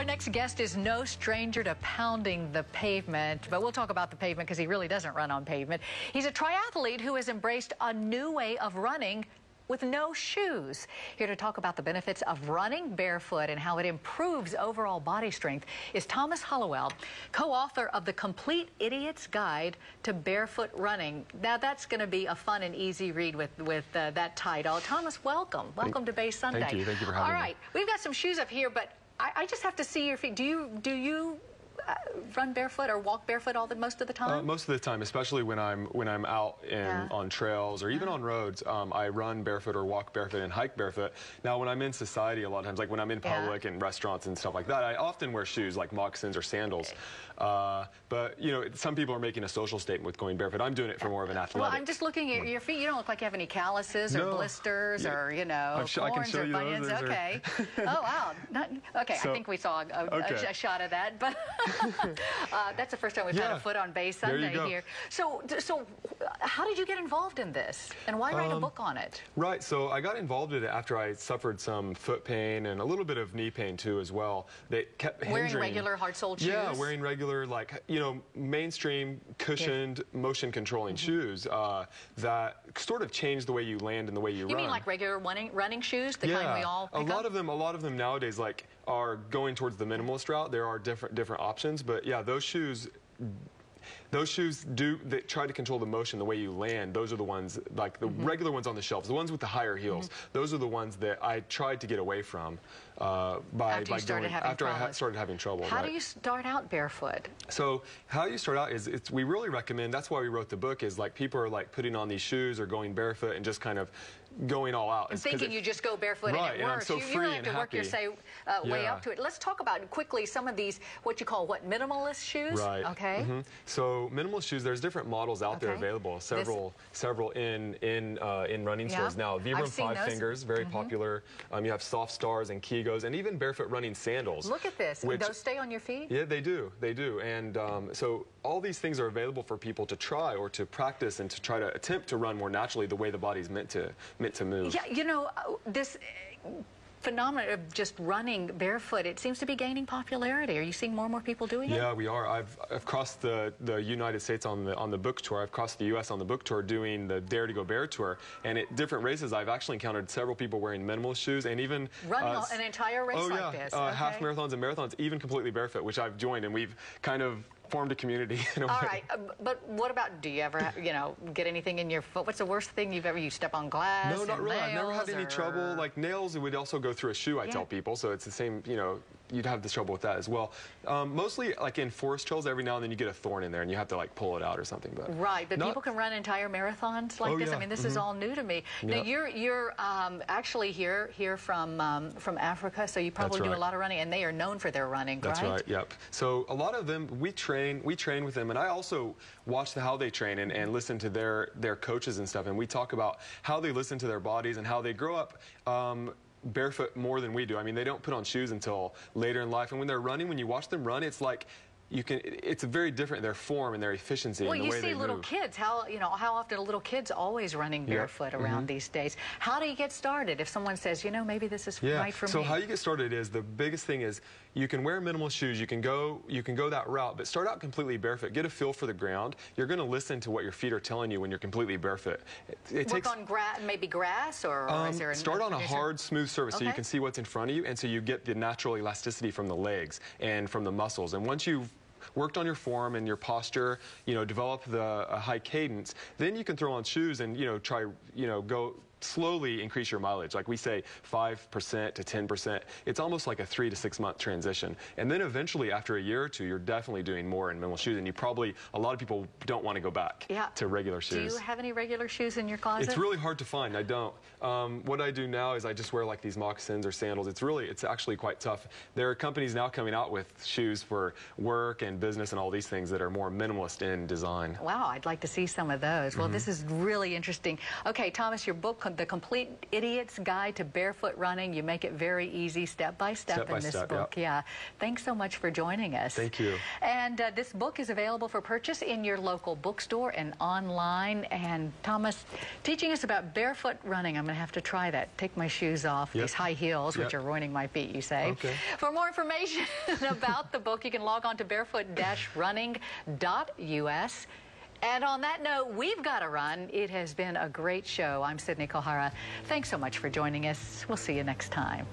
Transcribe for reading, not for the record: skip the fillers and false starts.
next guest is no stranger to pounding the pavement, but we'll talk about the pavement because he really doesn't run on pavement. He's a triathlete who has embraced a new way of running with no shoes. Here to talk about the benefits of running barefoot and how it improves overall body strength is Thomas Hollowell, co-author of The Complete Idiot's Guide to Barefoot Running. Now that's going to be a fun and easy read with that title. Thomas, welcome. Welcome to Bay Sunday. Thank you for having me. All right, we've got some shoes up here, but I just have to see your feet. Do you run barefoot or walk barefoot most of the time? Most of the time, especially when I'm out on trails or even on roads. I run barefoot or walk barefoot and hike barefoot. Now, when I'm in society, a lot of times, like when I'm in public and restaurants and stuff like that, I often wear shoes like moccasins or sandals. But you know, some people are making a social statement with going barefoot. I'm doing it for more of an athletic. Well, I'm just looking at your feet. You don't look like you have any calluses or blisters or corns or bunions. Okay. Oh wow. Okay. So, I think we saw a shot of that, but. That's the first time we've had a foot on Bay Sunday here. So how did you get involved in this, and why write a book on it? Right, so I got involved in it after I suffered some foot pain and a little bit of knee pain too as well. They kept hindering. Wearing regular hard-soled shoes? Yeah, wearing regular, like, you know, mainstream cushioned motion controlling shoes that sort of change the way you land and the way you run. You mean like regular running shoes, the kind we all pick up? A lot of them nowadays like are going towards the minimalist route. There are different options, but yeah, those shoes they try to control the motion, the way you land. Those are the ones, like the regular ones on the shelves, the ones with the higher heels. Those are the ones that I tried to get away from after I started having trouble. How do you start out barefoot? So how you start out is we really recommend, that's why we wrote the book, is like people are like putting on these shoes or going barefoot and just kind of going all out. And thinking you just go barefoot and it works. So you really have to work your way up to it. Let's talk about quickly some of these, what you call minimalist shoes. Right. Okay. So minimalist shoes, there's different models out there available. Several in running stores now. Vibram 5 Fingers, very popular. You have Soft Stars and Kegos, and even barefoot running sandals. Look at this. Those stay on your feet? Yeah, they do. They do. And so all these things are available for people to try or to practice and to try to attempt to run more naturally the way the body's meant to move. Yeah, you know, this phenomenon of just running barefoot, it seems to be gaining popularity. Are you seeing more and more people doing it? Yeah, we are. I've crossed the United States on the book tour. I've crossed the U.S. on the book tour doing the Dare to Go Bare tour. And at different races, I've actually encountered several people wearing minimalist shoes and even running an entire race like this. Half marathons and marathons, even completely barefoot, which I've joined, and we've kind of formed a community in a way. All right, but what about, do you ever, get anything in your foot? What's the worst thing you step on glass? No, not really. I've never had any trouble. Like nails, it would also go through a shoe, I tell people, so it's the same, you'd have this trouble with that as well. Mostly like in forest trails, every now and then you get a thorn in there and you have to like pull it out or something. But right, but people can run entire marathons like this. I mean, this is all new to me. Now you're actually here from Africa, so you probably do a lot of running, and they are known for their running, right? That's right. Yep. So a lot of them, we train with them, and I also watch how they train and listen to their coaches and stuff, and we talk about how they listen to their bodies and how they grow up barefoot more than we do. I mean, they don't put on shoes until later in life, and when they're running, when you watch them run, it's like it's very different, their form and their efficiency and the way they move. Well, you see little kids, how often a little kid's always running barefoot around these days. How do you get started if someone says, maybe this is right for me? So how you get started is, the biggest thing is, you can wear minimal shoes, you can go that route, but start out completely barefoot. Get a feel for the ground. You're going to listen to what your feet are telling you when you're completely barefoot. Work on maybe grass, or is there start on a hard, smooth surface so you can see what's in front of you, and so you get the natural elasticity from the legs and from the muscles. And once you've worked on your form and your posture, develop a high cadence, then you can throw on shoes and try go slowly increase your mileage. Like we say 5% to 10%. It's almost like a 3 to 6 month transition. And then eventually after a year or two, you're definitely doing more in minimal shoes, and a lot of people don't want to go back to regular shoes. Do you have any regular shoes in your closet? It's really hard to find. I don't. What I do now is I just wear like these moccasins or sandals. It's actually quite tough. There are companies now coming out with shoes for work and business and all these things that are more minimalist in design. Wow, I'd like to see some of those. Well, this is really interesting. Okay, Thomas, your book The Complete Idiot's Guide to Barefoot Running. You make it very easy, step by step in this book. Yeah. Thanks so much for joining us. Thank you. And this book is available for purchase in your local bookstore and online. And Thomas, teaching us about barefoot running. I'm going to have to try that. Take my shoes off, these high heels, which are ruining my feet, you say. Okay. For more information about the book, you can log on to barefoot-running.us. And on that note, we've got to run. It has been a great show. I'm Sydnie Kohara. Thanks so much for joining us. We'll see you next time.